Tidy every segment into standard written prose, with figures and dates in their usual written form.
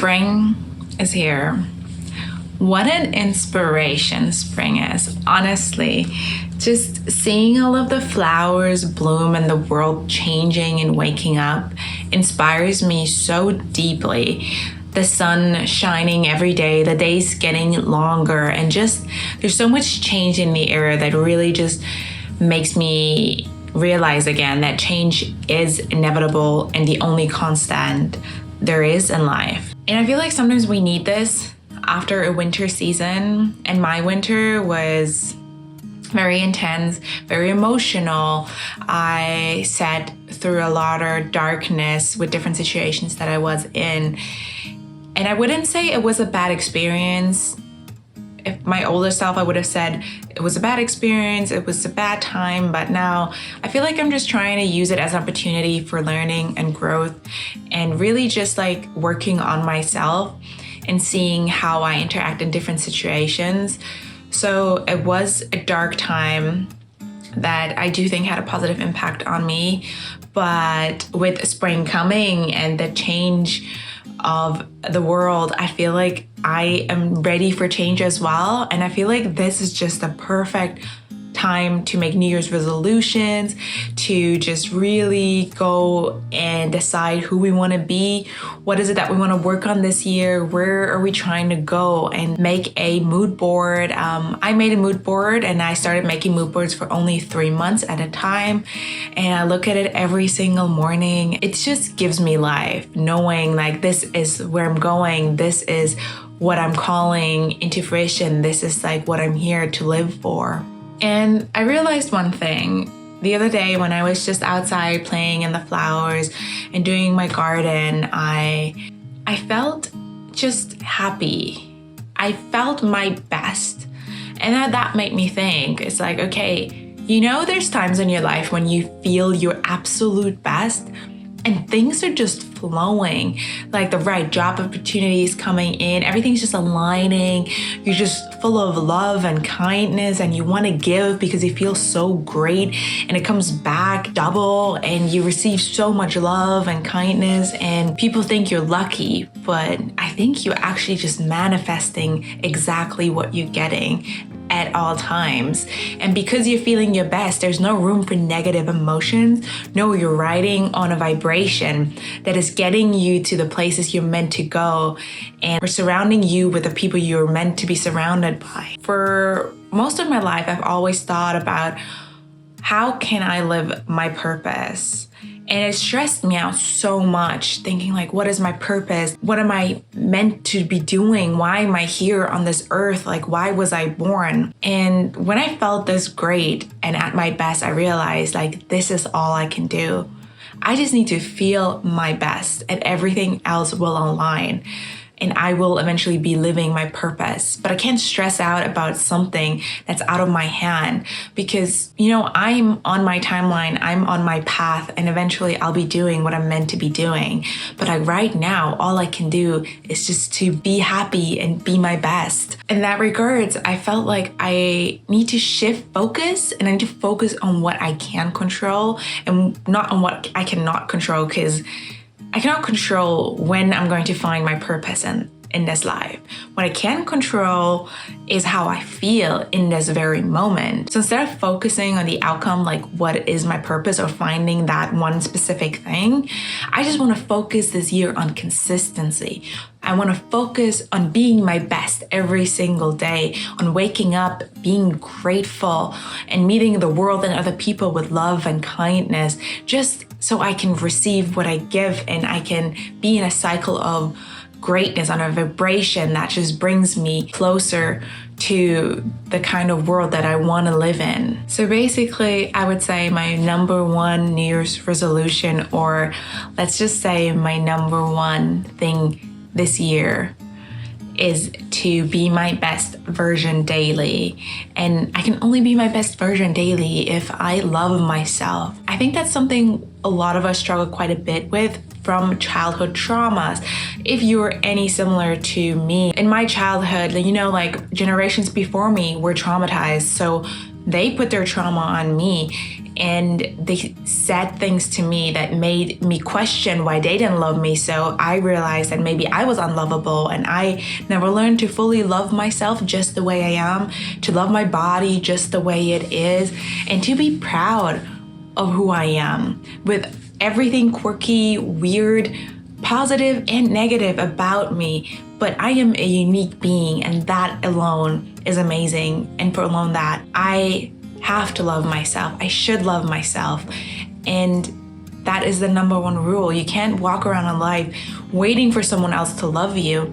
Spring is here. What an inspiration spring is, honestly. Just seeing all of the flowers bloom and the world changing and waking up inspires me so deeply. The sun shining every day, the days getting longer, and just there's so much change in the air that really just makes me realize again that change is inevitable and the only constant there is in life. And I feel like sometimes we need this after a winter season, and my winter was very intense, very emotional. I sat through a lot of darkness with different situations that I was in. And I wouldn't say it was a bad experience. If my older self, I would have said it was a bad experience, it was a bad time, but now I feel like I'm just trying to use it as an opportunity for learning and growth and really just like working on myself and seeing how I interact in different situations. So it was a dark time that I do think had a positive impact on me, but with spring coming and the change of the world, I feel like I am ready for change as well. And I feel like this is just the perfect time to make New Year's resolutions, to just really go and decide who we want to be. What is it that we want to work on this year? Where are we trying to go? And make a mood board. I made a mood board and I started making mood boards for only 3 months at a time. And I look at it every single morning. It just gives me life, knowing like this is where I'm going. This is what I'm calling into fruition. This is like what I'm here to live for. And I realized one thing the other day when I was just outside playing in the flowers and doing my garden. I felt just happy. I felt my best. And that made me think, it's like, okay, you know, there's times in your life when you feel your absolute best and things are just flowing, like the right job opportunities coming in, everything's just aligning, you're just full of love and kindness and you want to give because you feel so great and it comes back double and you receive so much love and kindness and people think you're lucky, but I think you're actually just manifesting exactly what you're getting at all times. And because you're feeling your best, there's no room for negative emotions. No, you're riding on a vibration that is getting you to the places you're meant to go and we're surrounding you with the people you're meant to be surrounded by. For most of my life, I've always thought about how can I live my purpose? And it stressed me out so much, thinking like, what is my purpose? What am I meant to be doing? Why am I here on this earth? Like, why was I born? And when I felt this great and at my best, I realized like, this is all I can do. I just need to feel my best and everything else will align. And I will eventually be living my purpose. But I can't stress out about something that's out of my hand because, you know, I'm on my timeline, I'm on my path, and eventually I'll be doing what I'm meant to be doing. But right now, all I can do is just to be happy and be my best. In that regards, I felt like I need to shift focus and I need to focus on what I can control and not on what I cannot control, because I cannot control when I'm going to find my purpose in this life. What I can control is how I feel in this very moment. So instead of focusing on the outcome, like what is my purpose or finding that one specific thing, I just want to focus this year on consistency. I want to focus on being my best every single day, on waking up, being grateful, and meeting the world and other people with love and kindness, just so I can receive what I give and I can be in a cycle of greatness on a vibration that just brings me closer to the kind of world that I want to live in. So basically, I would say my number one New Year's resolution, or let's just say my number one thing this year, is to be my best version daily. And I can only be my best version daily if I love myself. I think that's something a lot of us struggle quite a bit with from childhood traumas. If you're any similar to me, in my childhood, you know, like generations before me were traumatized. So they put their trauma on me. and they said things to me that made me question why they didn't love me. So I realized that maybe I was unlovable, and I never learned to fully love myself just the way I am, to love my body just the way it is, and to be proud of who I am with everything quirky, weird, positive and negative about me. But I am a unique being, and that alone is amazing. And for alone that, I have to love myself. I should love myself. And that is the number one rule. You can't walk around in life waiting for someone else to love you.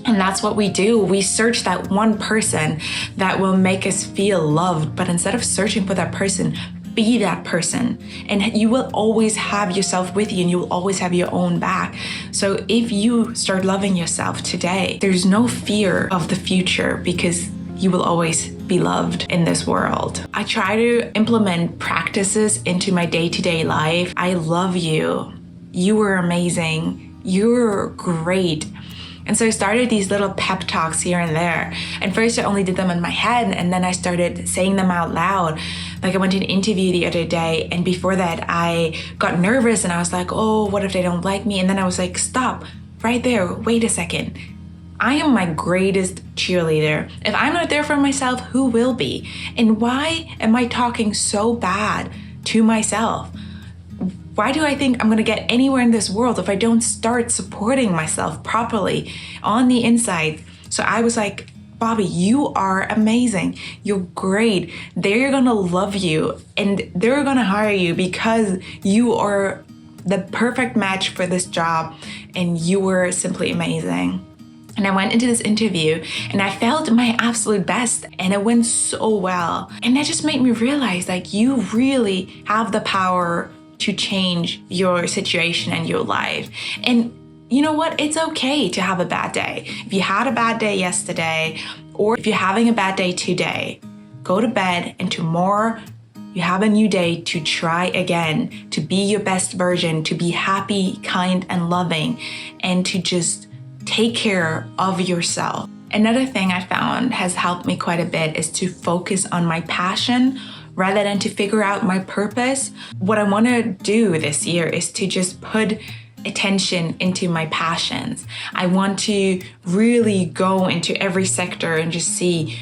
And that's what we do. We search that one person that will make us feel loved. But instead of searching for that person, be that person, and you will always have yourself with you, and you will always have your own back. So if you start loving yourself today, there's no fear of the future, because you will always be loved in this world. I try to implement practices into my day-to-day life. I love you. You are amazing. You're great. And so I started these little pep talks here and there. And first I only did them in my head, and then I started saying them out loud. Like I went to an interview the other day, and before that I got nervous and I was like, oh, what if they don't like me? And then I was like, stop, right there, wait a second. I am my greatest cheerleader. If I'm not there for myself, who will be? And why am I talking so bad to myself? Why do I think I'm gonna get anywhere in this world if I don't start supporting myself properly on the inside? So I was like, Bobby, you are amazing. You're great. They're gonna love you, and they're gonna hire you because you are the perfect match for this job, and you were simply amazing. And I went into this interview and I felt my absolute best, and it went so well. And that just made me realize, like, you really have the power to change your situation and your life. And you know what? It's okay to have a bad day. If you had a bad day yesterday, or if you're having a bad day today, go to bed, and tomorrow you have a new day to try again, to be your best version, to be happy, kind, and loving, and to just take care of yourself. Another thing I found has helped me quite a bit is to focus on my passion rather than to figure out my purpose. What I want to do this year is to just put attention into my passions. I want to really go into every sector and just see,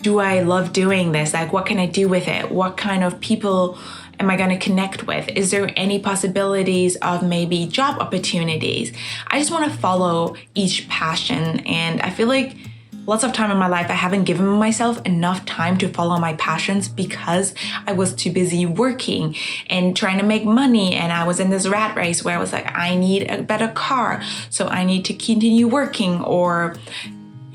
do I love doing this? Like, what can I do with it? What kind of people am I going to connect with? Is there any possibilities of maybe job opportunities? I just want to follow each passion, and I feel like lots of time in my life, I haven't given myself enough time to follow my passions because I was too busy working and trying to make money. And I was in this rat race where I was like, I need a better car, so I need to continue working. Or,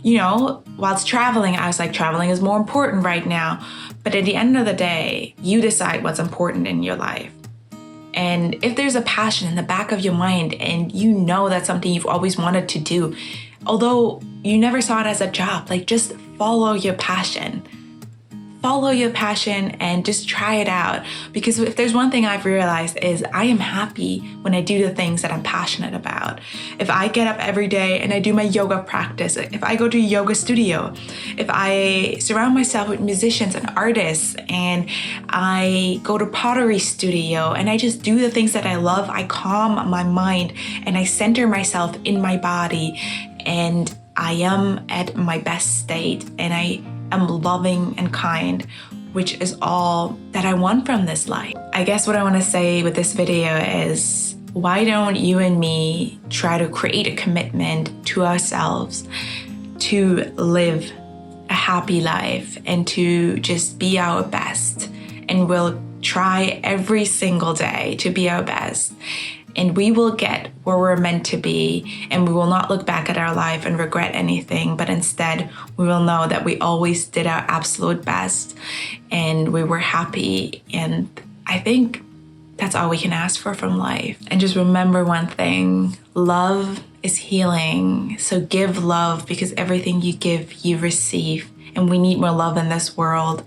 you know, whilst traveling, I was like, traveling is more important right now. But at the end of the day, you decide what's important in your life. And if there's a passion in the back of your mind and you know that's something you've always wanted to do, although you never saw it as a job, like, just follow your passion. Follow your passion and just try it out. Because if there's one thing I've realized is I am happy when I do the things that I'm passionate about. If I get up every day and I do my yoga practice, if I go to a yoga studio, if I surround myself with musicians and artists, and I go to pottery studio and I just do the things that I love, I calm my mind and I center myself in my body, and I am at my best state, and I am loving and kind, which is all that I want from this life. I guess what I want to say with this video is, why don't you and me try to create a commitment to ourselves to live a happy life and to just be our best? And we'll try every single day to be our best. And we will get where we're meant to be, and we will not look back at our life and regret anything, but instead we will know that we always did our absolute best and we were happy. And I think that's all we can ask for from life. And just remember one thing: love is healing. So give love, because everything you give, you receive. And we need more love in this world.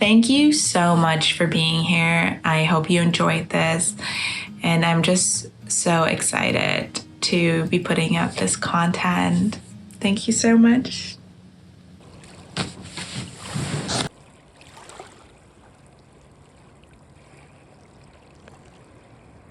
Thank you so much for being here. I hope you enjoyed this. And I'm just so excited to be putting out this content. Thank you so much.